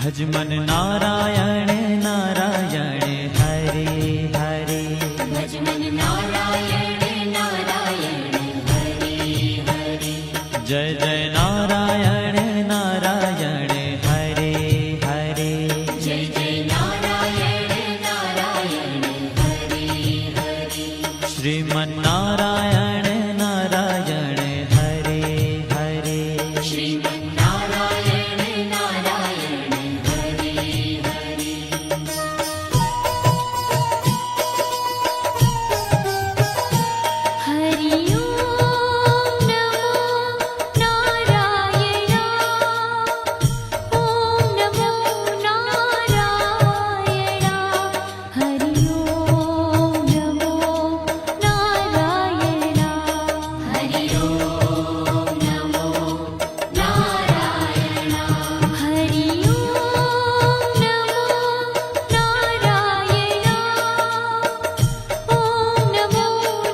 भज मन नारायण नारायण हरे हरे। भज मन नारायण नारायण हरे हरे। जय जय नारायण नारायण हरे हरे। जय जय नारायण नारायण हरे हरे। श्रीमन नारायण नारायण हरे हरे। श्रीमन नारायण नारायण हरे हरे। हरि ओम नमो नारायण। ओम नमो नारायण। हरि ओम नमो नारायण। हरि ओम नमो नारायण। हरि ओम नमो नारायण। ओम नमो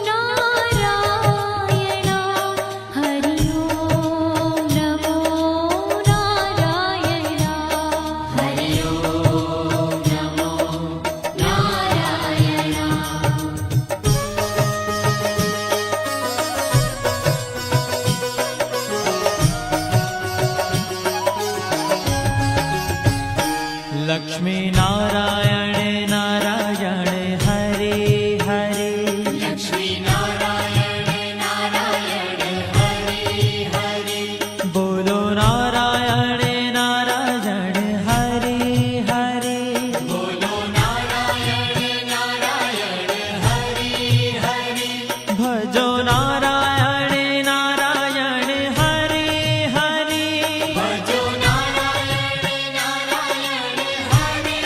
नारायण। हरि ओम नमो नारायण। हरि ओम नमो नारायण। लक्ष्मी नारायण नारायण हरे हरे। लक्ष्मी नारायण नारायण हरे हरे। बोलो नारायण नारायण हरे हरे। बोलो नारायण नारायण हरे हरे। भजो नारायण नारायण हरे हरे। भजो नारायण नारायण हरे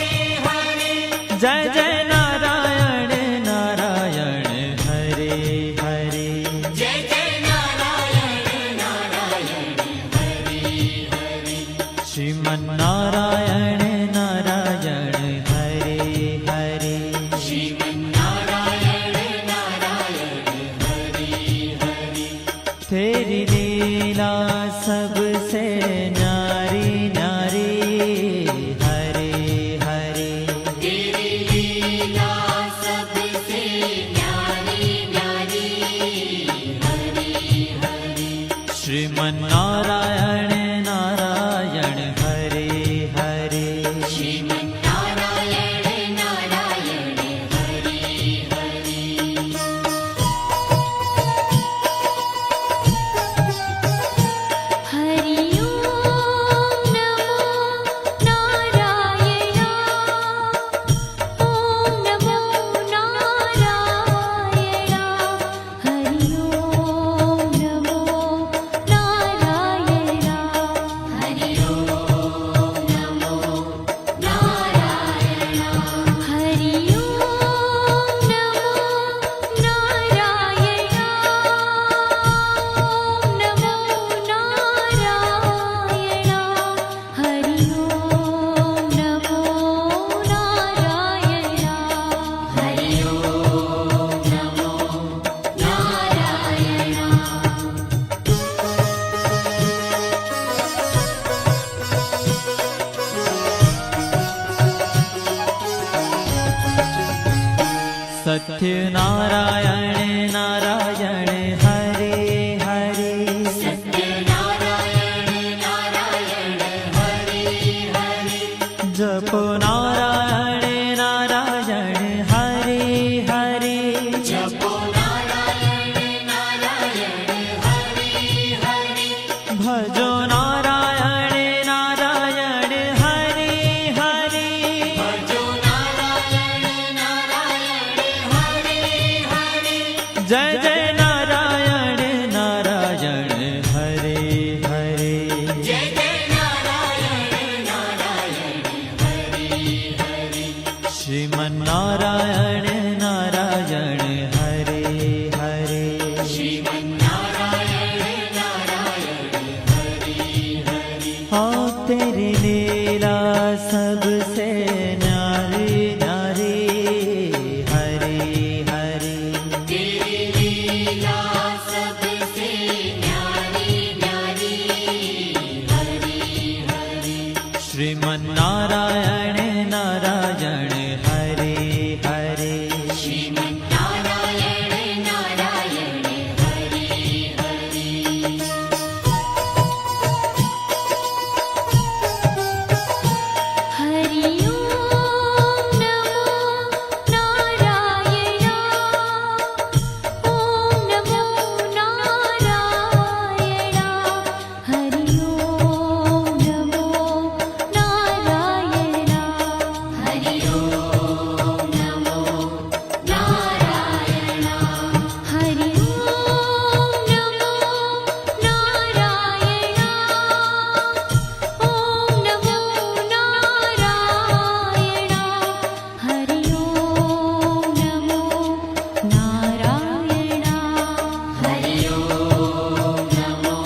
हरे। जय जय नारायण नारायण हरे हरे। जय जय नारायण नारायण हरे हरे। श्रीमन नारायण नारायण हरे हरे। श्रीमन नारायण नारायण हरे हरे। तेरी लीला सबसे न्यारी न्यारी हरे हरे। तेरी लीला सबसे न्यारी न्यारी हरे हरे। श्रीमन नारायण नारायण हरे हरे। श्रीमन नारायण नारायण हरे हरे। हरि ओम नमो नारायण। ओम नमो नारायण। हरि ओम नमो नारायण। हरि ओम नमो नारायण। हरि ओम नमो नारायण। ओम नमो नारायण। हरि ओम नमो नारायण। हरि ओम नमो सत्य नारायण नारायण हरे हरे। सत्य नारायण नारायण हरे हरे। जपो नारायण नारायण हरे हरे। जपो नारायण नारायण हरे हरे। भजो नारायण नारायण हरे हरे। भजो नारायण नारायण हरे हरे। जय जय नारायण नारायण हरे हरे। जय जय नारायण नारायण हरे हरे। श्रीमन नारायण नारायण हरे हरे। श्रीमन नारायण नारायण हरे हरे। हाँ तेरी लीला सबसे न्यारी न्यारी हरे हरे। तेरी लीला सबसे न्यारी न्यारी हरे हरे। श्रीमन श्रीमन्नारायण नारायण हरे हरे श्रीमन्नारायण नारायण हरि हरि हरि ओम नमो नारायण ओम नमो नारायण हरि ओम नमो नारायण हरि ओम नमो नारायण हरि ओम नमो नारायण ओम नमो नारायण हरि ओम नमो नारायण हरि ओम नमो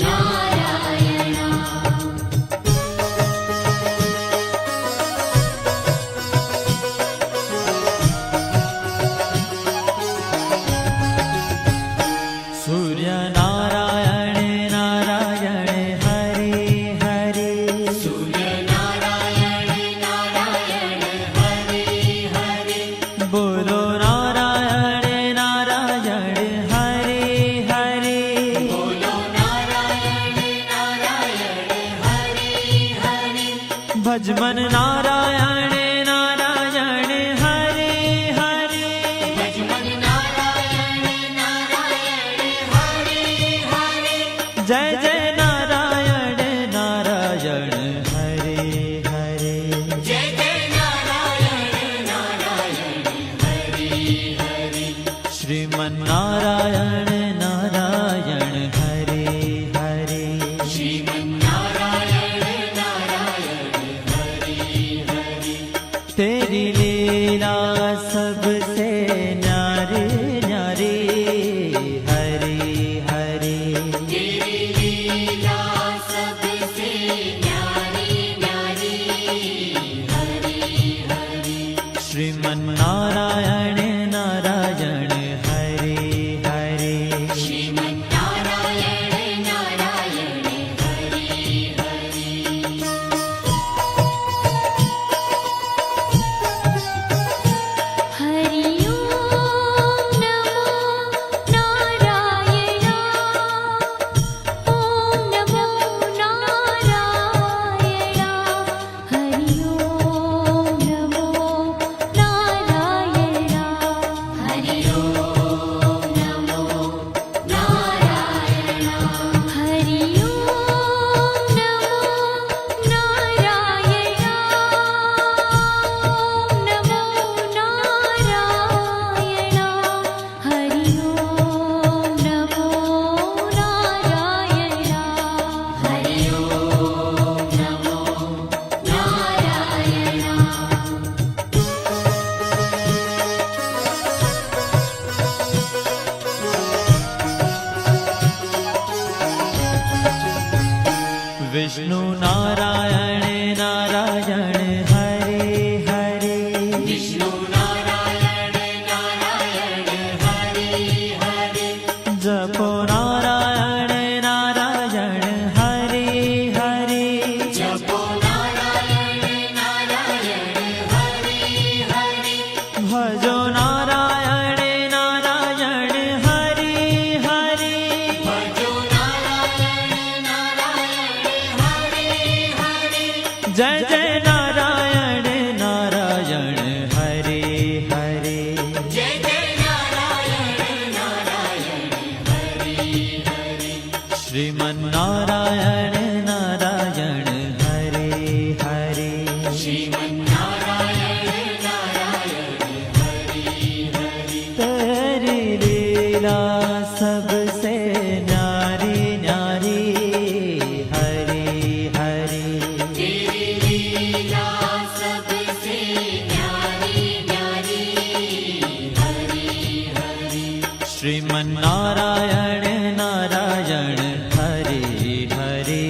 नारायण सूर्य नारायण नारायण हरे हरे सूर्य नारायण नारायण हरि हरि बोलो नारायण नारायण हरे हरे बोलो नारायण नारायण हरि हरि भजमन नारायण नारायण हरे हरे भजमन नारायण नारायण हरि हरि जय जय नारायण नारायण हरे हरे जय जय नारायण नारायण हरि हरि श्रीमन्नारायण नारायण हरे हरे श्रीमन्नारायण नारायण हरि हरि तेरी लीला सबसे न्यारी न्यारी हरे हरे तेरी लीला सबसे न्यारी न्यारी हरि हरि श्रीमन्नारायण नारायण हरे हरे श्रीमन्नारायण नारायण हरि हरि हरि ओम नमो नारायण ओम नमो नारायण हरि ओम नमो नारायण हरि ओम नमो नारायण हरि ओम नमो नारायण ओम नमो नारायण हरि ओम नमो नारायण हरि ओम नमो नारायण विष्णु नारायण नारायण हरे हरे विष्णु नारायण नारायण हरि हरि जपो नारायण नारायण हरे हरे जपो नारायण नारायण हरि हरि भजो नारायण नारायण हरे हरे भजो नारायण नारायण हरि हरि जय जय नारायण नारायण हरे हरे जय जय नारायण नारायण हरि हरि श्रीमन्नारायण नारायण हरे हरे श्रीमन्नारायण नारायण हरि हरि तेरी लीला सबसे न्यारी न्यारी हरे हरे तेरी लीला सबसे न्यारी न्यारी हरि हरि श्रीमन्नारायण नारायण हरे हरे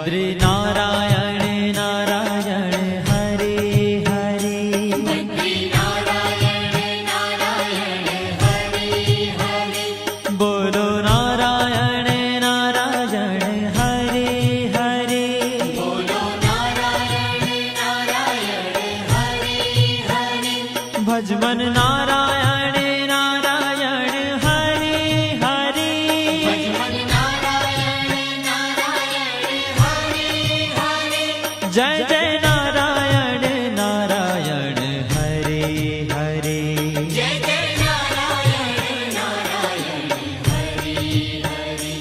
बद्री नारायण नारायण हरे हरे बद्री नारायण नारायण हरे हरे बोलो नारायण नारायण हरे हरे बोलो नारायण नारायण हरे हरे भजमन नारायण नारायण हरे हरे भजमन नारायण नारायण हरे हरे जय जय नारायण नारायण हरे हरे जय जय नारायण नारायण हरे हरे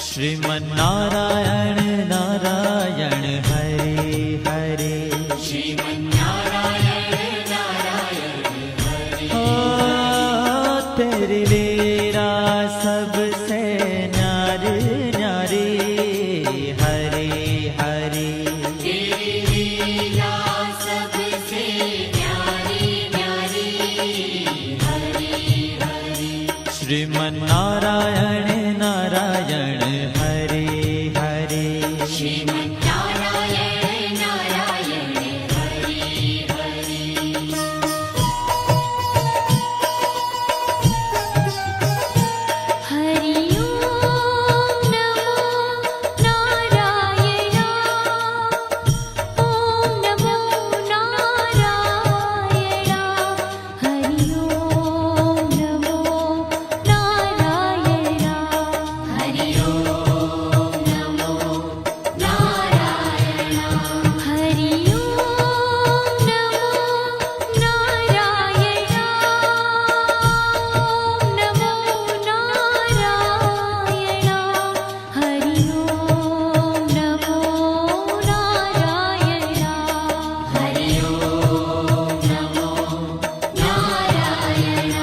श्रीमन नारायण नारायण हरे हरे श्रीमन्नारायण नारायण हरे ओ तेरी लीला सबसे न्यारी न्यारी हरे हरे तेरी लीला सबसे न्यारी न्यारी हरे हरे श्रीमन नारायण नारायण हरे हरे श्रीमन्नारायण नारायण हरे हरे हरि ओम नमो नारायण ओम नमो नारायण हरि ओम नमो नारायण हरि ओम नमो नारायण हरि ओम नमो नारायण ओम नमो नारायण हरि ओम नमो नारायण हरि ओम नमो नारायण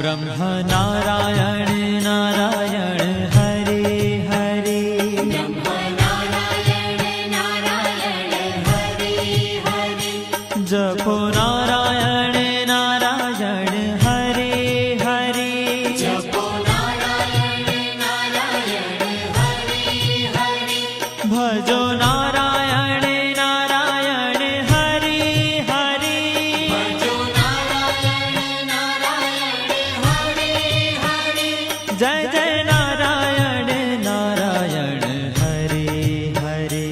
ब्रह्म नारायण नारायण हरे हरे नारायण नारायण हरे हरे जपो नारायण नारायण हरे हरे जपो नारायण नारायण हरे हरे भजो नारायण नारायण हरे हरे भजो नारायण नारायण हरे हरे जय जय नारायण नारायण हरे हरे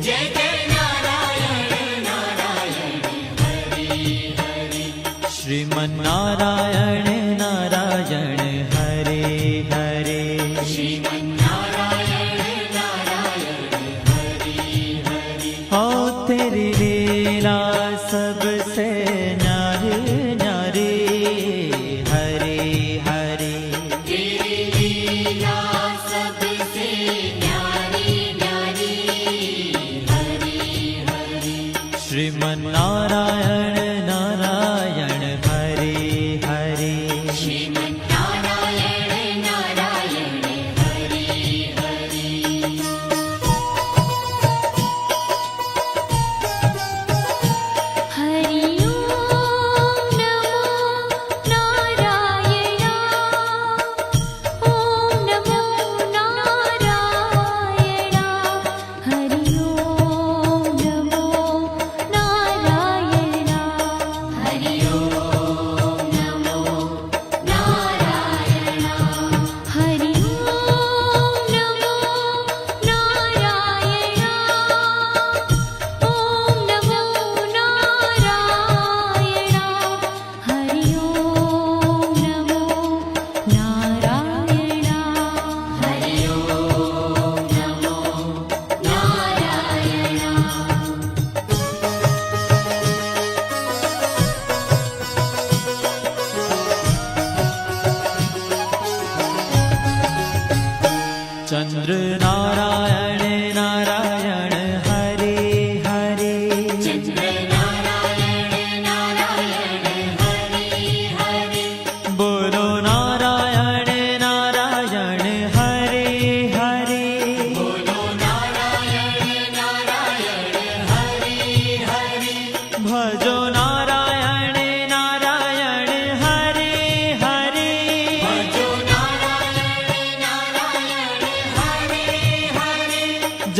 जय जय नारायण नारायण हरे हरे श्रीमन नारायण नारायण हरे हरे श्रीमन्नारायण नारायण हरे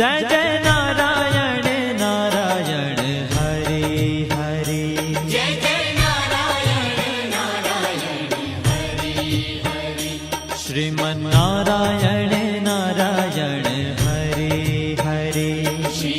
जय जय नारायण नारायण हरे हरे जय जय नारायण नारायण हरि हरि श्रीमन्नारायण नारायण हरे हरे श्री